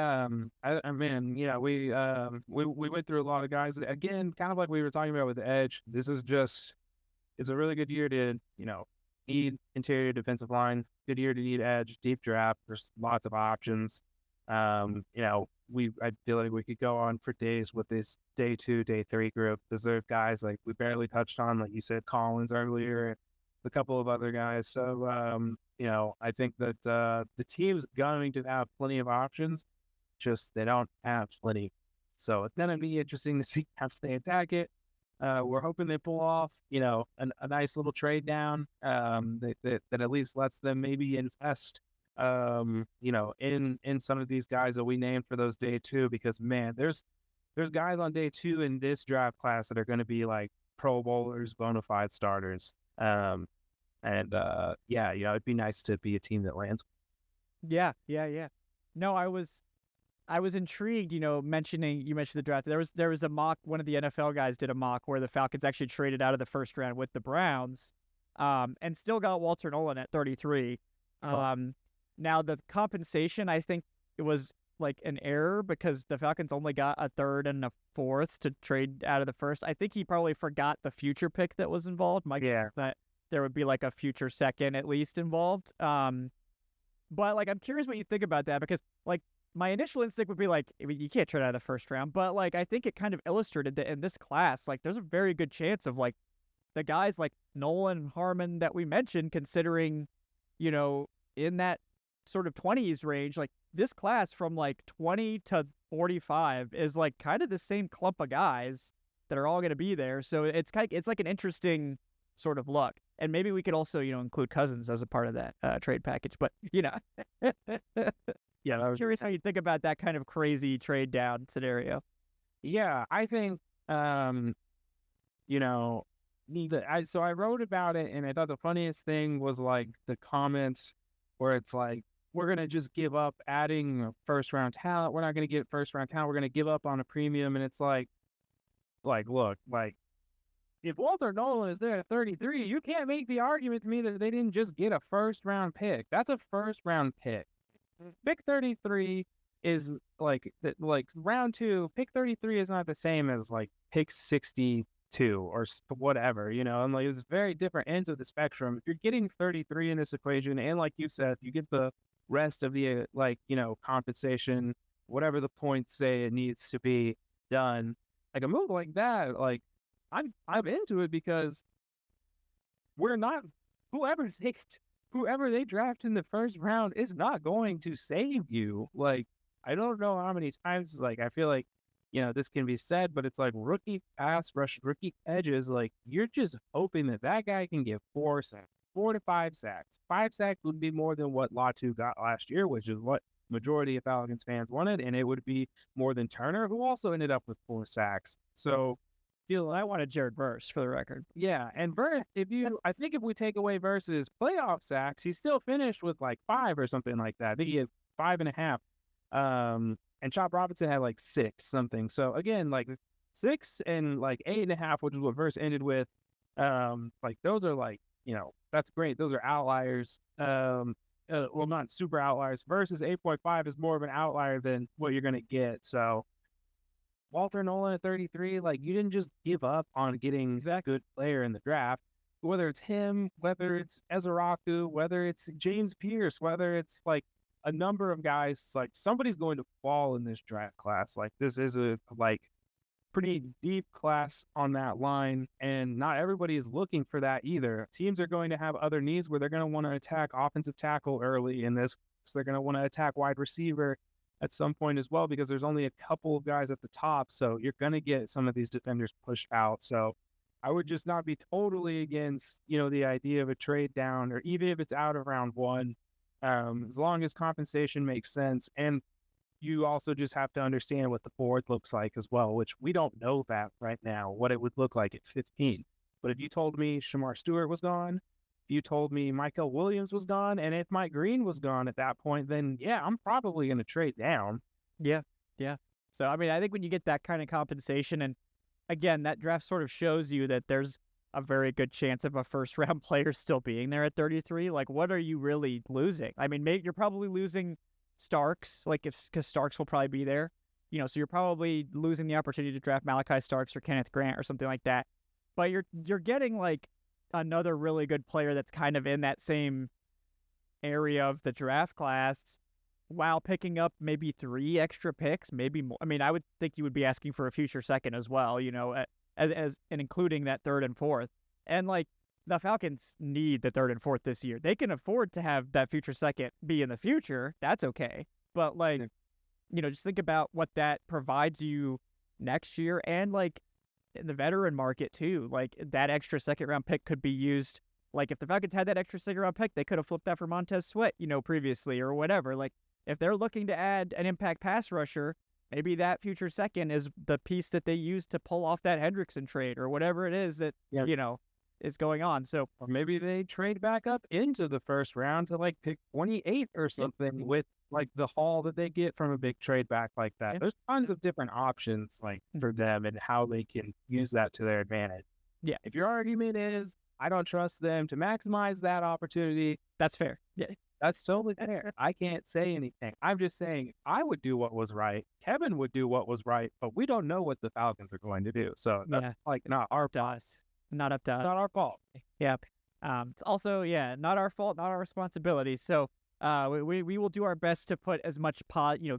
went through a lot of guys. Again, kind of like we were talking about with the edge. It's a really good year to need interior defensive line. Good year to need edge, deep draft. There's lots of options. I feel like we could go on for days with this day 2, day 3 group. Because there are guys like we barely touched on, like you said, Collins earlier, a couple of other guys. So, I think that the team's going to have plenty of options, just they don't have plenty. So it's going to be interesting to see how they attack it. We're hoping they pull off, a nice little trade down that at least lets them maybe invest, in some of these guys that we named for those day 2, because man, there's guys on day 2 in this draft class that are going to be like Pro Bowlers, bona fide starters. It'd be nice to be a team that lands. Yeah. No, I was intrigued, you mentioned the draft. There was a mock, one of the NFL guys did a mock where the Falcons actually traded out of the first round with the Browns, and still got Walter Nolan at 33. Now the compensation, I think it was like an error because the Falcons only got a 3rd and a 4th to trade out of the first. I think he probably forgot the future pick that was involved. That there would be like a future 2nd at least involved. But I'm curious what you think about that, because my initial instinct would be you can't trade out of the first round, but I think it kind of illustrated that in this class, there's a very good chance of the guys like Nolan, Harmon that we mentioned, considering, in that sort of 20s range, this class from 20 to 45 is kind of the same clump of guys that are all going to be there. So it's an interesting sort of look. And maybe we could also, include Cousins as a part of that trade package. But, yeah, I'm curious how you think about that kind of crazy trade down scenario. Yeah, I think, so I wrote about it, and I thought the funniest thing was the comments where it's we're going to just give up adding first-round talent. We're not going to get first-round talent. We're going to give up on a premium. And it's look, if Walter Nolan is there at 33, you can't make the argument to me that they didn't just get a first-round pick. That's a first-round pick. Pick 33 is round 2. Pick 33 is not the same as pick 62 or whatever, and it's very different ends of the spectrum. If you're getting 33 in this equation, and like you said, you get the rest of the compensation, whatever the points say it needs to be done, a move like that, I'm into it, because we're not whoever they draft in the first round is not going to save you. I don't know how many times I feel like this can be said, but it's like rookie pass rush, rookie edges. Like, you're just hoping that guy can get 4 sacks, 4 to 5 sacks. 5 sacks would be more than what Latu got last year, which is what majority of Falcons fans wanted, and it would be more than Turner, who also ended up with 4 sacks. So I wanted Jared Verse for the record. yeah, and Verse, I think if we take away Verse's playoff sacks, he still finished with like 5 or something like that. I think he had 5.5. And Chop Robinson had like 6 something. So again, like 6 and like 8.5, which is what Verse ended with. Like those are like, that's great. Those are outliers. Well, not super outliers. Versus 8.5 is more of an outlier than what you're gonna get. So Walter Nolan at 33, like, you didn't just give up on getting a good player in the draft. Whether it's him, whether it's Ezeraku, whether it's James Pierce, whether it's like a number of guys, it's like somebody's going to fall in this draft class. Like, this is a pretty deep class on that line, and not everybody is looking for that either. Teams are going to have other needs where they're going to want to attack offensive tackle early in this, so they're going to want to attack wide receiver at some point as well, because there's only a couple of guys at the top, so you're going to get some of these defenders pushed out. So I would just not be totally against, the idea of a trade down, or even if it's out of round 1, as long as compensation makes sense. And you also just have to understand what the board looks like as well, which we don't know that right now, what it would look like at 15. But if you told me Shamar Stewart was gone, if you told me Michael Williams was gone, and if Mike Green was gone at that point, then yeah, I'm probably going to trade down. Yeah. So, I mean, I think when you get that kind of compensation, and again, that draft sort of shows you that there's a very good chance of a first-round player still being there at 33. Like, what are you really losing? I mean, maybe you're probably losing Starks, because Starks will probably be there. So you're probably losing the opportunity to draft Malachi Starks or Kenneth Grant or something like that. But you're getting, like, another really good player that's kind of in that same area of the draft class, while picking up maybe 3 extra picks, maybe more. I mean, I would think you would be asking for a future second as well, as and including that 3rd and 4th. And like, the Falcons need the 3rd and 4th this year. They can afford to have that future second be in the future. That's okay. But like, just think about what that provides you next year, and like in the veteran market too. Like, that extra 2nd round pick could be used. Like, if the Falcons had that extra 2nd round pick, they could have flipped that for Montez Sweat, previously or whatever. Like, if they're looking to add an impact pass rusher, maybe that future second is the piece that they use to pull off that Hendrickson trade or whatever it is that, is going on. So, or maybe they trade back up into the 1st round to like pick 28 or something with like the haul that they get from a big trade back like that. There's tons of different options like for them and how they can use that to their advantage. Yeah. If your argument is, I don't trust them to maximize that opportunity, that's fair. Yeah. That's totally fair. I can't say anything. I'm just saying I would do what was right. Kevin would do what was right, but we don't know what the Falcons are going to do. So that's like not our fault. Not up to us. Not our fault. Yep. It's also, not our fault, not our responsibility. So we will do our best to put as much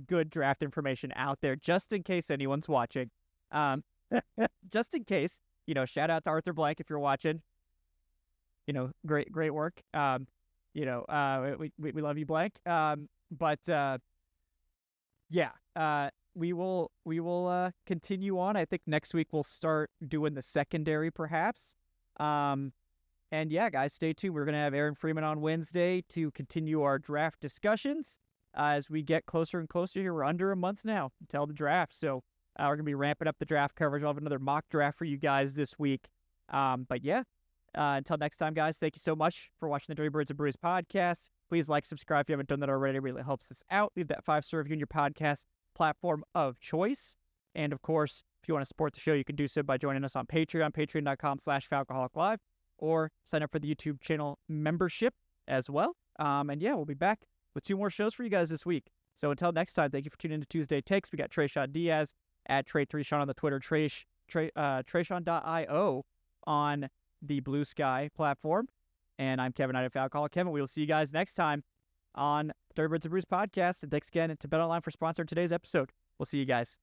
good draft information out there, just in case anyone's watching. Just in case, shout out to Arthur Blank if you're watching. Great work. We love you, Blank. We will continue on. I think next week we'll start doing the secondary, perhaps. And yeah, guys, stay tuned. We're gonna have Aaron Freeman on Wednesday to continue our draft discussions as we get closer and closer here. We're under a month now until the draft, so we're gonna be ramping up the draft coverage. I'll have another mock draft for you guys this week. Until next time, guys, thank you so much for watching the Dirty Birds and Brews podcast. Please like, subscribe if you haven't done that already. It really helps us out. Leave that 5-star review in your podcast platform of choice. And of course, if you want to support the show, you can do so by joining us on Patreon, patreon.com/Falcoholic Live, or sign up for the YouTube channel membership as well. We'll be back with 2 more shows for you guys this week. So until next time, thank you for tuning in to Tuesday Takes. We got Tre'Shon Diaz at Tre'Shon on the Twitter, Tre'Shon.io on the Blue Sky platform. And I'm Kevin Knight of Falcoholic Kevin. We will see you guys next time on Dirty Birds and Brews podcast. And thanks again to BetOnline for sponsoring today's episode. We'll see you guys.